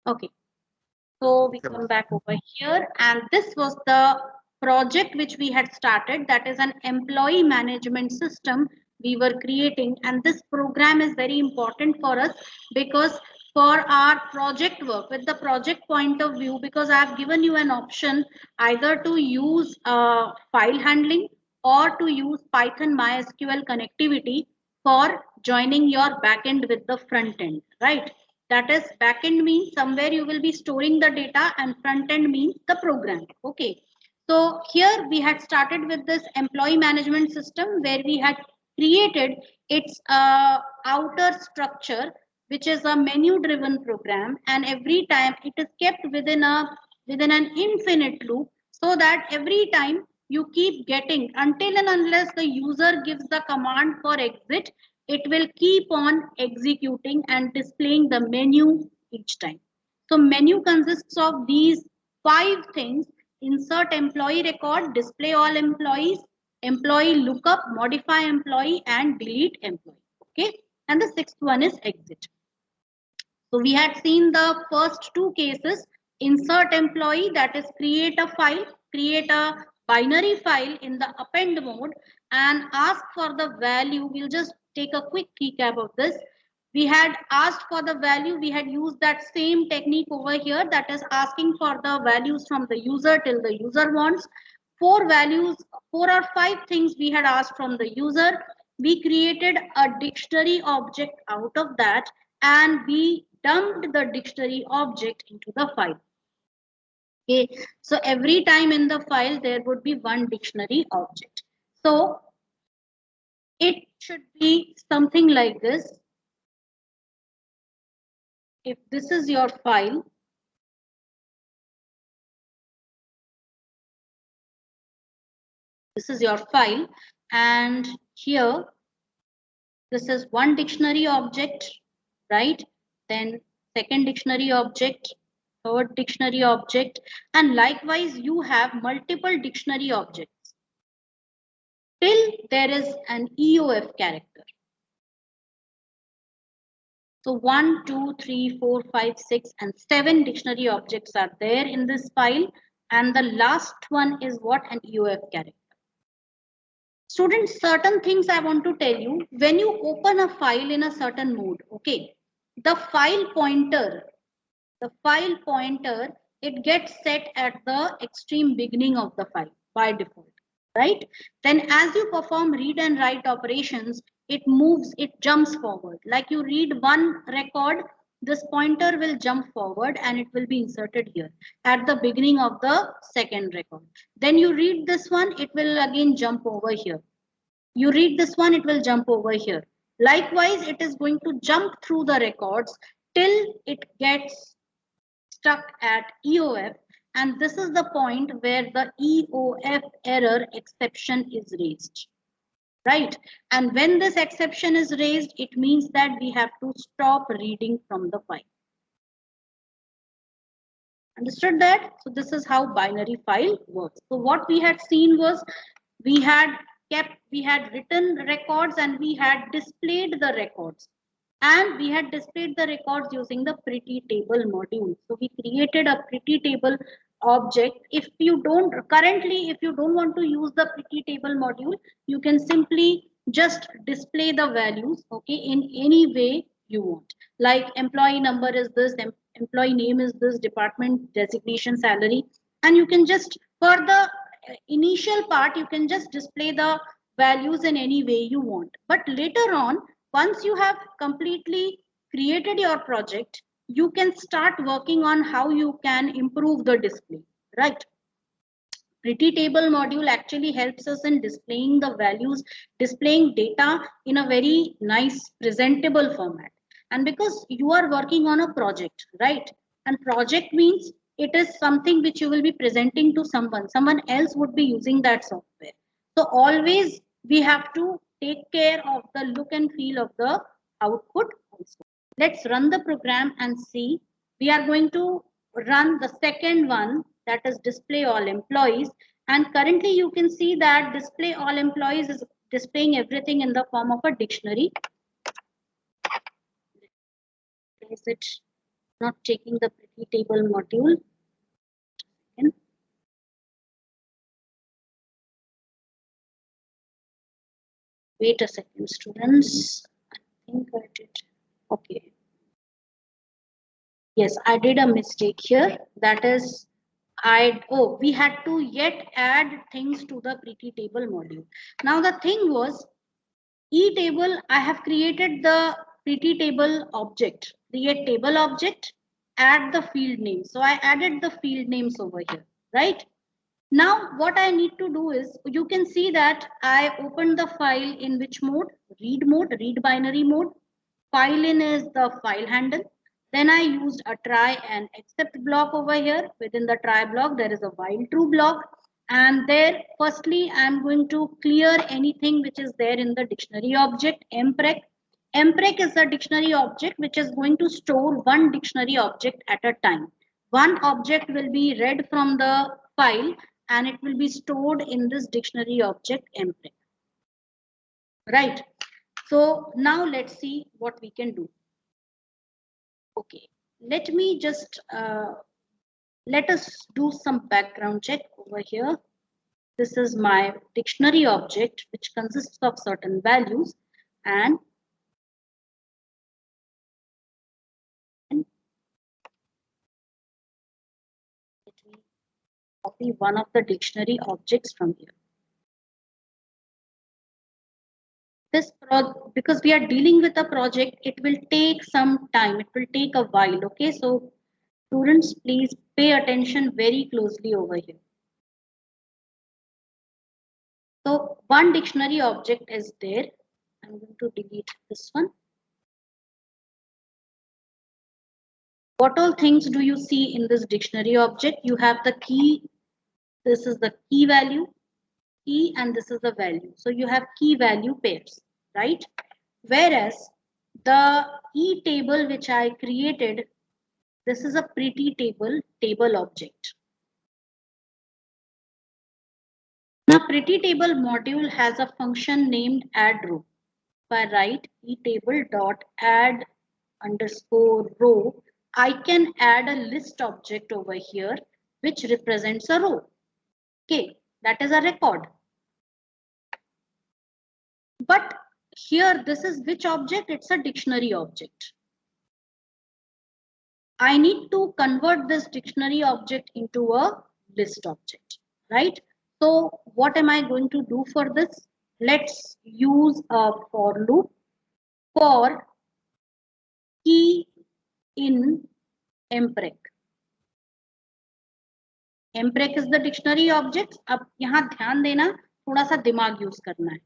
Okay, so we come back over here, and this was the project which we had started. That is an employee management system we were creating, and this program is very important for us because for our project work with the project point of view, because I have given you an option either to use file handling or to use Python MySQL connectivity for joining your backend with the front end, right? That is, backend means somewhere you will be storing the data and front end means the program. Okay. So here we had started with this employee management system where we had created its outer structure, which is a menu driven program, and every time it is kept within an infinite loop, so that every time you keep getting, until and unless the user gives the command for exit, it will keep on executing and displaying the menu each time. So menu consists of these five things: insert employee record, display all employees, employee lookup, modify employee, and delete employee. Okay. And the sixth one is exit. So we had seen the first two cases: insert employee, that is create a file, create a binary file in the append mode and ask for the value. We'll just take a quick recap of this. We had asked for the value, we had used that same technique over here, that is asking for the values from the user till the user wants. Four values, four or five things we had asked from the user. We created a dictionary object out of that, and we dumped the dictionary object into the file. Okay, so every time in the file there would be one dictionary object. So it should be something like this. If this is your file, this is your file, and here this is one dictionary object, right? Then second dictionary object, third dictionary object, and likewise you have multiple dictionary objects till there is an EOF character. So 1, 2, 3, 4, 5, 6, and 7 dictionary objects are there in this file, and the last one is what? An EOF character. Students, certain things I want to tell you. When you open a file in a certain mode, okay, the file pointer, it gets set at the extreme beginning of the file by default, right? Then as you perform read and write operations, it moves, it jumps forward. Like you read one record, this pointer will jump forward and it will be inserted here at the beginning of the second record. Then you read this one, it will again jump over here. You read this one, it will jump over here. Likewise, it is going to jump through the records till it gets stuck at EOF, and this is the point where the EOF error exception is raised, right? And when this exception is raised, it means that we have to stop reading from the file. Understood that? So this is how binary file works. So what we had seen was we had written records and we had displayed the records. And we had displayed the records using the pretty table module. So we created a pretty table object. If you don't want to use the pretty table module, you can simply just display the values, okay, in any way you want. Like employee number is this, employee name is this, department designation, salary, and you can just, for the initial part, you can just display the values in any way you want. But later on, once you have completely created your project, you can start working on how you can improve the display, right? Pretty table module actually helps us in displaying the values, displaying data in a very nice, presentable format. And because you are working on a project, right? And project means it is something which you will be presenting to someone else would be using that software. So always we have to take care of the look and feel of the output also. Let's run the program and see. We are going to run the second one, that is display all employees. And currently you can see that display all employees is displaying everything in the form of a dictionary. Is it Not checking the pretty table module. And wait a second, students. I think I did. Okay. Yes, I did a mistake here. That is, we had to yet add things to the pretty table module. Now the thing was, eTable, I have created the pretty table object, create table object, add the field name. So I added the field names over here, right? Now what I need to do is, you can see that I opened the file in which mode? Mode, read binary mode. File in is the file handle. Then I used a try and except block over here. Within the try block, there is a while true block. And there, firstly, I'm going to clear anything which is there in the dictionary object, mprec. Mprec is a dictionary object which is going to store one dictionary object at a time. One object will be read from the file and it will be stored in this dictionary object mprec. Right. So now let's see what we can do. Okay, let me just let us do some background check over here. This is my dictionary object which consists of certain values, and let me copy one of the dictionary objects from here. Because we are dealing with a project, it will take some time, it will take a while. Okay, so students, please pay attention very closely over here. So one dictionary object is there. I'm going to delete this one. What all things do you see in this dictionary object? You have the key. This is the key value, key, and this is the value. So you have key value pairs, right? Whereas the key table which I created, this is a pretty table object. Now pretty table module has a function named add row. If I write table dot add underscore row, I can add a list object over here which represents a row. Okay, that is a record. But here, this is which object? It's a dictionary object. I need to convert this dictionary object into a list object, right? So what am I going to do for this? Let's use a for loop for key in mprec. mprec is the dictionary object. अब यहाँ ध्यान देना, थोड़ा सा दिमाग use करना है.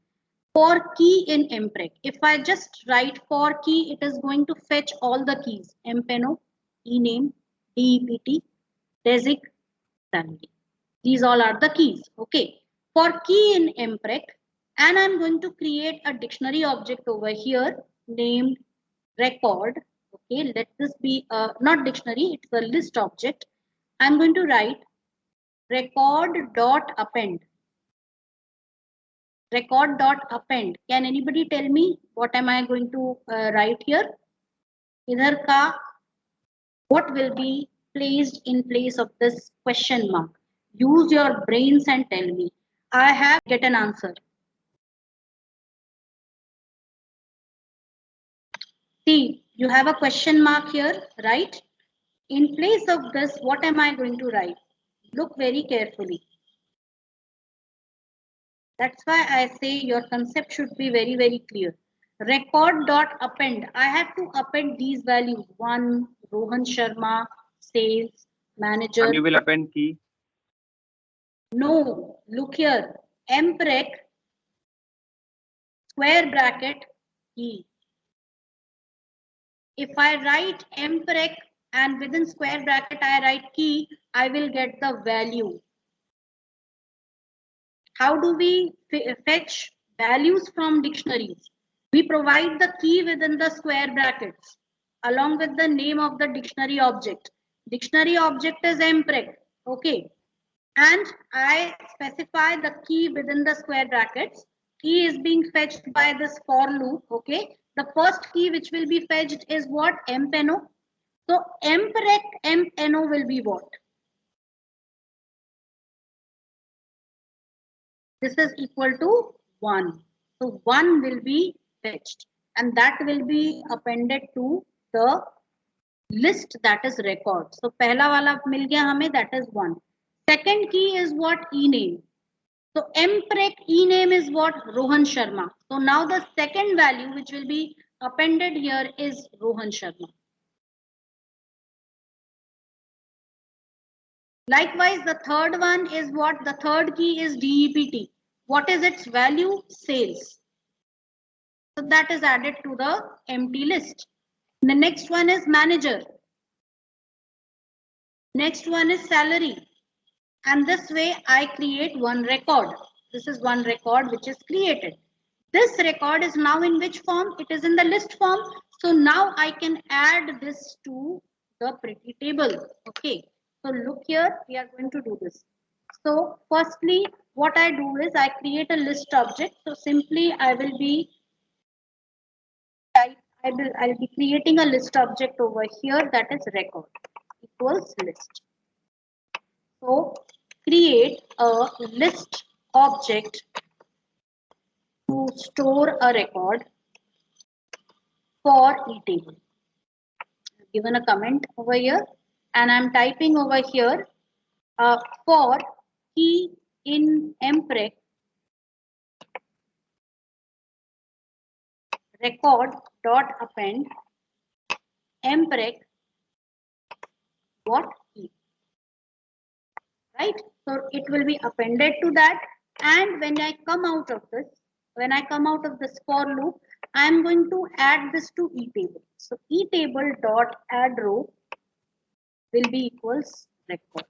For key in mprec, if I just write for key, it is going to fetch all the keys: mpeno, ename, dept, desic, salary. These all are the keys. Okay. For key in mprec, and I'm going to create a dictionary object over here named record. Okay, let this be not dictionary, it's a list object. I'm going to write record.append. Record.append. Can anybody tell me what am I going to write here? Idhar ka, what will be placed in place of this question mark? Use your brains and tell me. I have get an answer. See, you have a question mark here, right? In place of this, what am I going to write? Look very carefully. That's why I say your concept should be very, very clear. Record.append. I have to append these values. 1, Rohan Sharma, sales, manager. And you will append key? No, look here. mprec, square bracket, key. If I write mprec and within square bracket I write key, I will get the value. How do we fetch values from dictionaries? We provide the key within the square brackets along with the name of the dictionary object. Dictionary object is mprec. Okay. And I specify the key within the square brackets. Key is being fetched by this for loop. Okay. The first key which will be fetched is what? Mpeno. So mrec mno will be what? This is equal to 1. So 1 will be fetched and that will be appended to the list, that is record. So पहला वाला मिल गया हमें, that is 1. Second key is what? E-name. So mprec E-name is what? Rohan Sharma. So now the second value which will be appended here is Rohan Sharma. Likewise, the third one is what? The third key is DEPT. What is its value? Sales. So that is added to the empty list. The next one is manager. Next one is salary. And this way I create one record. This is one record which is created. This record is now in which form? It is in the list form. So now I can add this to the pretty table. Okay. So look here, we are going to do this. So firstly, what I do is I create a list object. So simply I will be I'll be creating a list object over here, that is record equals list. So create a list object to store a record for eTable. I've given a comment over here and I'm typing over here for key in mprec record dot append mprec what key, right? So it will be appended to that, and when I come out of this for loop, I am going to add this to eTable. So eTable dot add row will be equals record.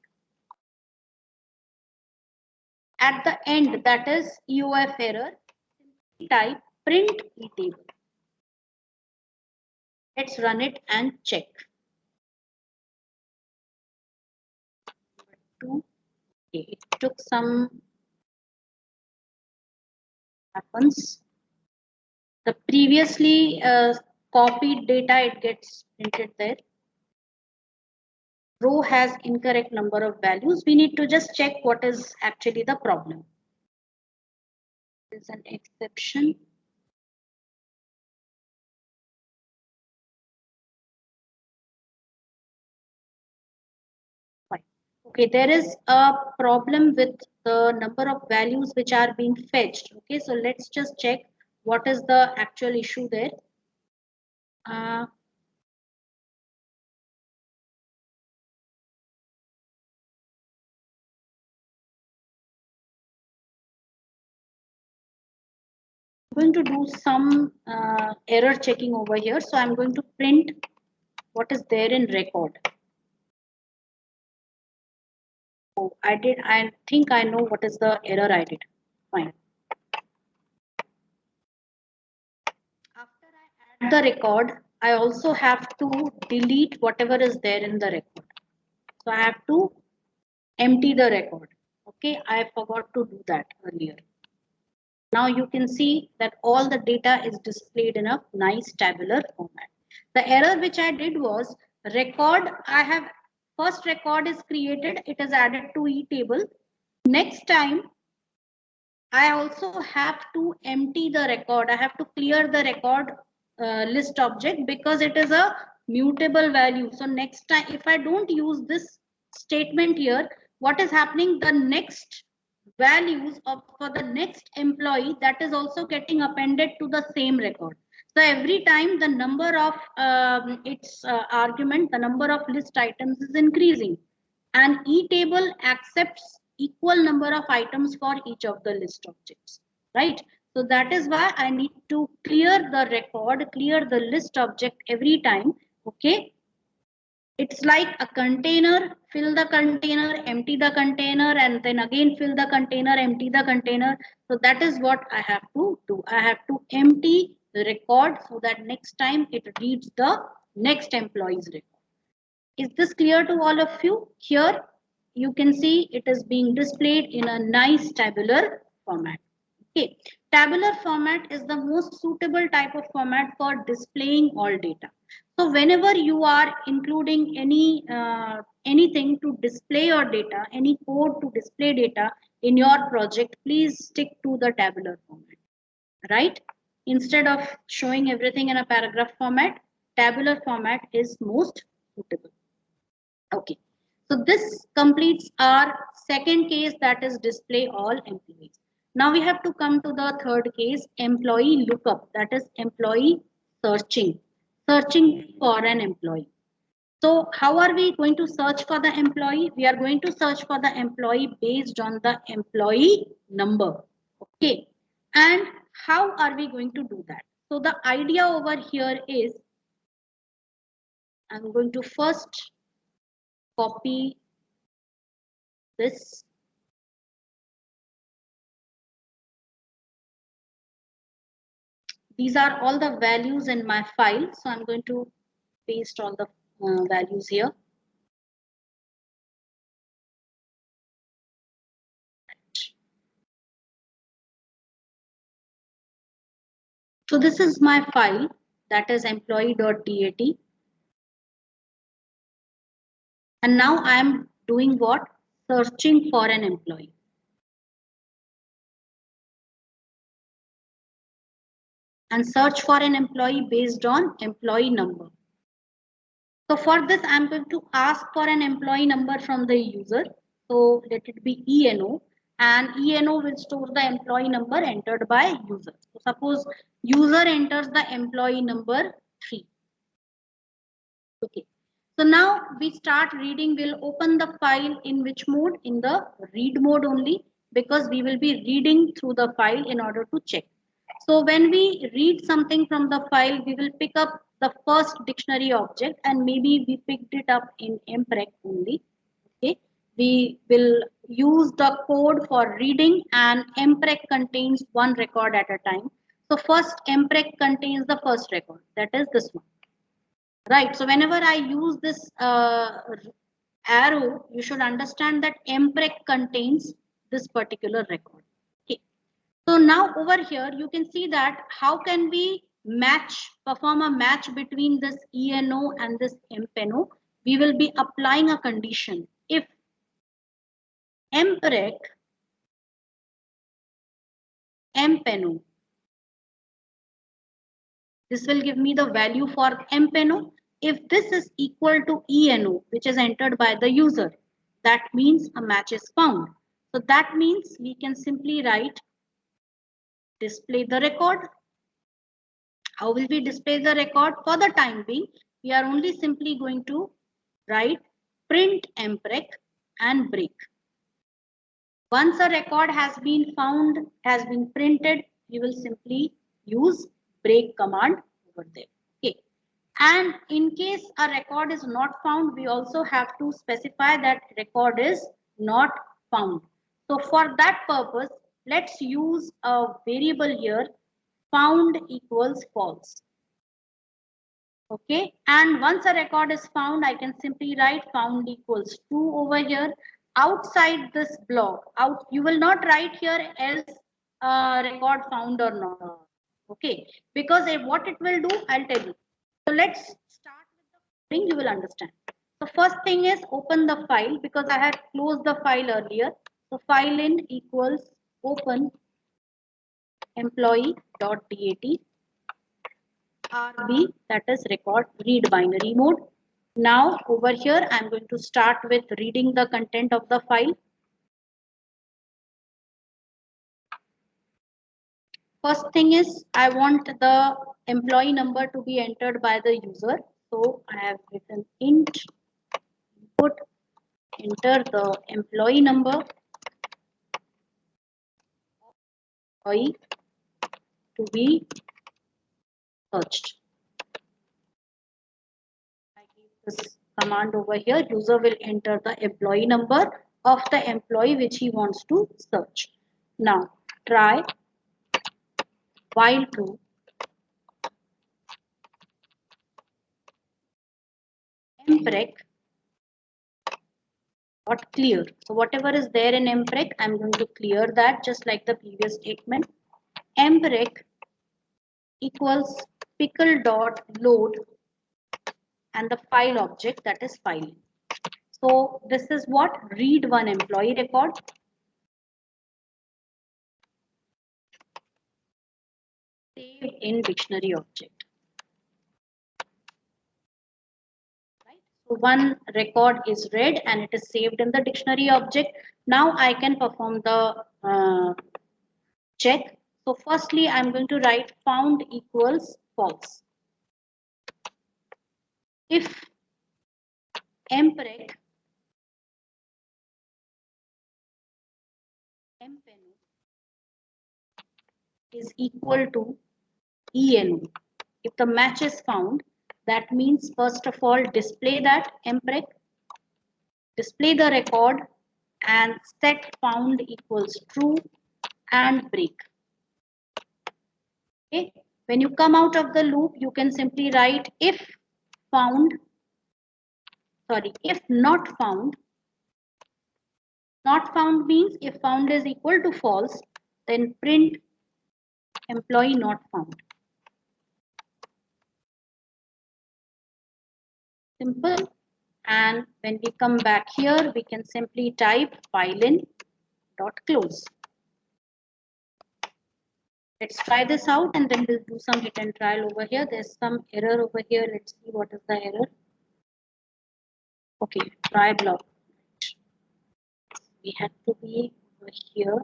At the end, that is EOF error, type print eTable. Let's run it and check. Okay, it took some happens. The previously copied data, it gets printed there. Row has incorrect number of values. We need to just check what is actually the problem. There's an exception. Fine. Okay, there is a problem with the number of values which are being fetched. Okay, so let's just check what is the actual issue there. I'm going to do some error checking over here. So I'm going to print what is there in record. Oh, I think I know what is the error I did. Fine. After I add the record, I also have to delete whatever is there in the record. So I have to empty the record. Okay, I forgot to do that earlier. Now you can see that all the data is displayed in a nice tabular format. The error which I did was record. First record is created. It is added to eTable. Next time, I also have to empty the record. I have to clear the record list object because it is a mutable value. So next time, if I don't use this statement here, what is happening? The next values for the next employee, that is also getting appended to the same record. So every time the number of its argument, the number of list items is increasing, and eTable accepts equal number of items for each of the list objects, right? So that is why I need to clear the record, clear the list object every time. Okay, it's like a container, fill the container, empty the container, and then again fill the container, empty the container. So that is what I have to do. I have to empty the record so that next time it reads the next employee's record. Is this clear to all of you? Here you can see it is being displayed in a nice tabular format. Okay, tabular format is the most suitable type of format for displaying all data. So whenever you are including anything to display your data, any code to display data in your project, please stick to the tabular format, right? Instead of showing everything in a paragraph format, tabular format is most suitable. Okay, so this completes our second case, that is display all employees. Now we have to come to the third case, employee lookup, that is employee searching, searching for an employee. So how are we going to search for the employee? We are going to search for the employee based on the employee number. Okay, and how are we going to do that? So the idea over here is, I'm going to first copy this. These are all the values in my file. So I'm going to paste all the values here. So this is my file, that is employee.dat. And now I am doing what? Searching for an employee. And search for an employee based on employee number. So for this, I'm going to ask for an employee number from the user. So let it be ENO, and ENO will store the employee number entered by user. So suppose user enters the employee number 3. Okay. So now we start reading. We'll open the file in which mode? In the read mode only, because we will be reading through the file in order to check. So when we read something from the file, we will pick up the first dictionary object, and maybe we picked it up in MPREC only. Okay. We will use the code for reading, and MPREC contains one record at a time. So first MPREC contains the first record, that is this one. Right. So whenever I use this arrow, you should understand that MPREC contains this particular record. Okay. So now over here, you can see that how can we perform a match between this ENO and this MPENO? We will be applying a condition. If MPREC, MPENO, this will give me the value for MPENO. If this is equal to ENO, which is entered by the user, that means a match is found. So that means we can simply write display the record. How will we display the record? For the time being, we are only simply going to write print MPREC and break. Once a record has been found, has been printed, we will simply use break command over there. Okay. And in case a record is not found, we also have to specify that record is not found. So for that purpose, let's use a variable here, found equals false. Okay, and once a record is found, I can simply write found equals true over here. Outside this block, you will not write here else record found or not. Okay, because what it will do, I'll tell you. So let's start with the thing, you will understand. The first thing is open the file, because I had closed the file earlier. So file in equals open employee.dat RB, that is record read binary mode. Now over here I'm going to start with reading the content of the file. First thing is I want the employee number to be entered by the user. So I have written int input, enter the employee number employee to be searched. I give this command over here. User will enter the employee number of the employee which he wants to search. Now try while true MPREC dot clear. So whatever is there in MPREC, I'm going to clear that just like the previous statement. MPREC equals pickle dot load and the file object, that is file. So this is what read one employee record. Save in dictionary object. Right? So one record is read and it is saved in the dictionary object. Now I can perform the check. So firstly, I'm going to write found equals false. If empreg empenu is equal to enu, if the match is found, that means first of all display that empreg, display the record and set found equals true and break. Okay. When you come out of the loop, you can simply write if found, if not found. Not found means if found is equal to false, then print employee not found. Simple. And when we come back here, we can simply type filein dot close. Let's try this out and then we'll do some hit and trial over here. There's some error over here. Let's see what is the error. Okay, try block. We had to be over here.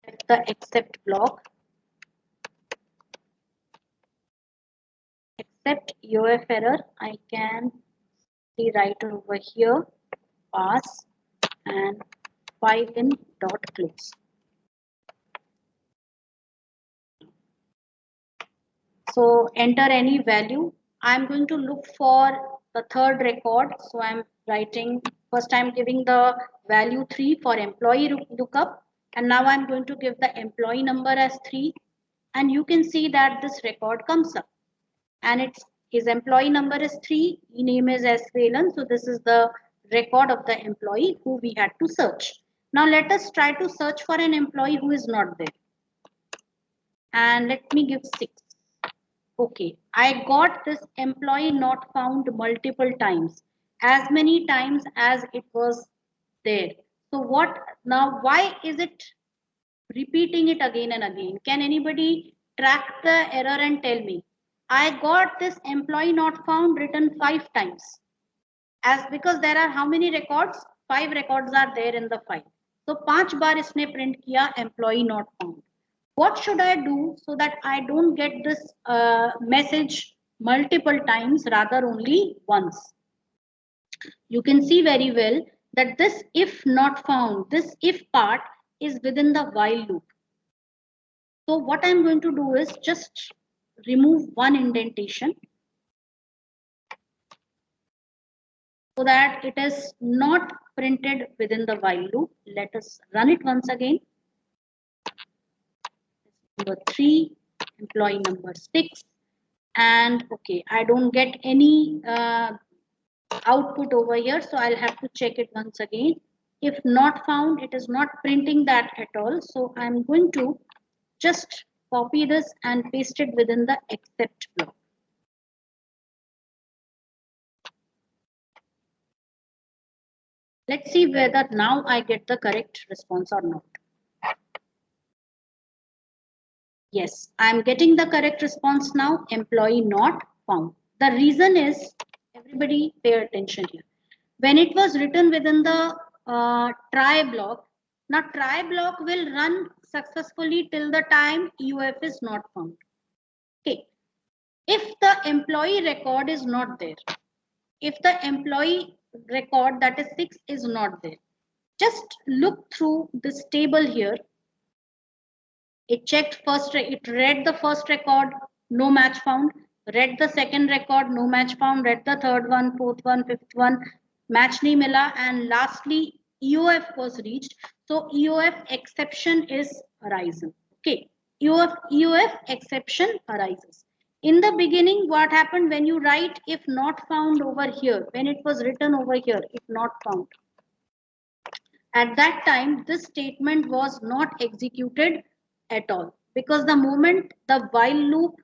At the except block. Except EOF error, I can rewrite over here pass and filein dot close. So enter any value. I'm going to look for the third record. So I'm writing, first I'm giving the value 3 for employee lookup. And now I'm going to give the employee number as 3. And you can see that this record comes up. And his employee number is 3, name is S. Velan. So this is the record of the employee who we had to search. Now let us try to search for an employee who is not there. And let me give 6. Okay, I got this employee not found multiple times, as many times as it was there. So what now, why is it repeating it again and again? Can anybody track the error and tell me? I got this employee not found written 5 times. As because there are how many records? 5 records are there in the file. So 5 बार इसने print किया employee not found. What should I do so that I don't get this message multiple times, rather only once? You can see very well that this if not found, this if part is within the while loop. So what I'm going to do is just remove one indentation so that it is not printed within the while loop. Let us run it once again. Number 3, employee number 6, and okay, I don't get any output over here, so I'll have to check it once again. If not found, it is not printing that at all, so I'm going to just copy this and paste it within the except block. Let's see whether now I get the correct response or not. Yes, I'm getting the correct response now, employee not found. The reason is, everybody pay attention here. When it was written within the try block, now try block will run successfully till the time EOF is not found. Okay. If the employee record is not there, if the employee record, that is 6, is not there, just look through this table here. It checked first, it read the first record, no match found, read the second record, no match found, read the third one, fourth one, fifth one, match nahi mila, and lastly EOF was reached. So EOF exception is arisen. Okay, EOF exception arises. In the beginning, what happened when you write if not found over here, when it was written over here, if not found, at that time this statement was not executed at all, because the moment the while loop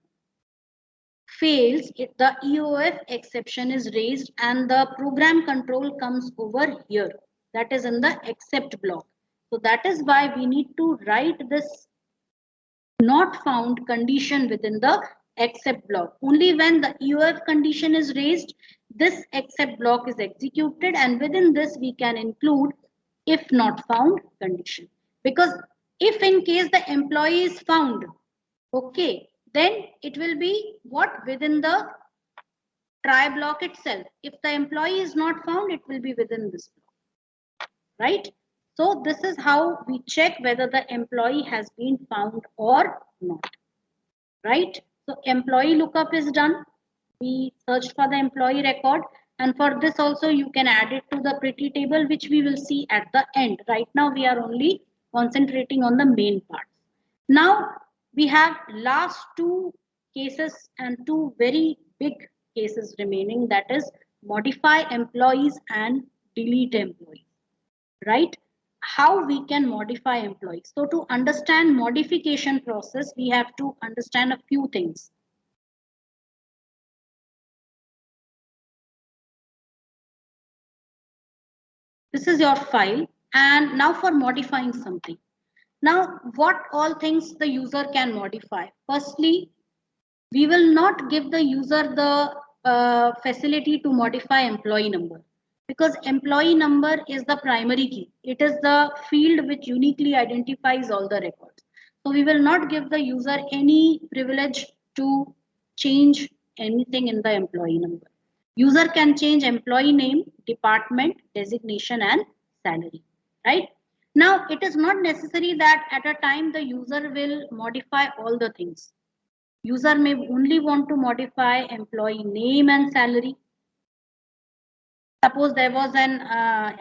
fails, the EOF exception is raised and the program control comes over here. That is in the except block. So that is why we need to write this not found condition within the except block. Only when the EOF condition is raised, this except block is executed, and within this we can include if not found condition. Because if in case the employee is found, okay, then it will be what within the try block itself. If the employee is not found, it will be within this block, right? So this is how we check whether the employee has been found or not, right? So employee lookup is done. We searched for the employee record, and for this also you can add it to the pretty table, which we will see at the end. Right now we are only concentrating on the main part. Now we have last two cases and two very big cases remaining, that is modify employees and delete employees, right? How we can modify employees. So to understand modification process, we have to understand a few things. This is your file, and now for modifying something. Now, what all things the user can modify? Firstly, we will not give the user the facility to modify employee number, because employee number is the primary key. It is the field which uniquely identifies all the records. So we will not give the user any privilege to change anything in the employee number. User can change employee name, department, designation, and salary, right? Now, it is not necessary that at a time the user will modify all the things. User may only want to modify employee name and salary. Suppose there was an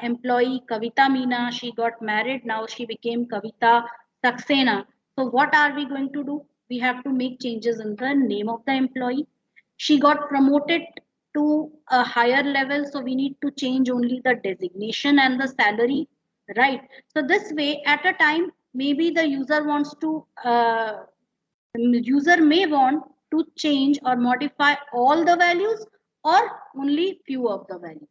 employee Kavita Meena, she got married, now she became Kavita Saxena. So what are we going to do? We have to make changes in the name of the employee. She got promoted to a higher level, so we need to change only the designation and the salary, right? So this way, at a time, maybe the user wants to user may want to change or modify all the values or only few of the values.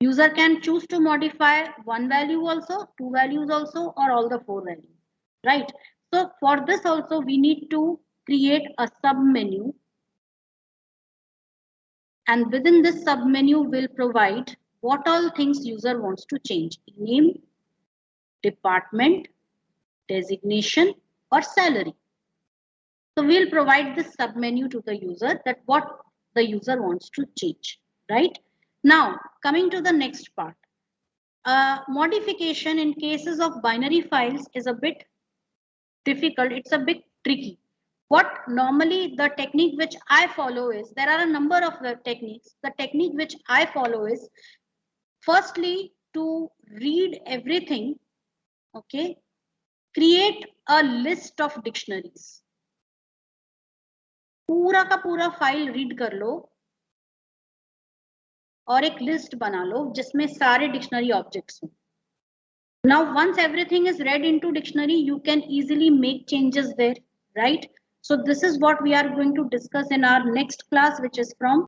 User can choose to modify one value also, two values also, or all the four values, right? So for this also we need to create a sub menu, and within this sub menu will provide what all things user wants to change: name, department, designation, or salary. So we'll provide this submenu to the user that what the user wants to change, right? Now, coming to the next part. Modification in cases of binary files is a bit difficult. It's a bit tricky. What normally the technique which I follow is, there are a number of techniques. The technique which I follow is, firstly, to read everything, okay, create a list of dictionaries. पूरा का पूरा file read कर लो और एक list बना लो जिसमें सारे dictionary objects हों. Now once everything is read into dictionary, you can easily make changes there, right? So this is what we are going to discuss in our next class, which is from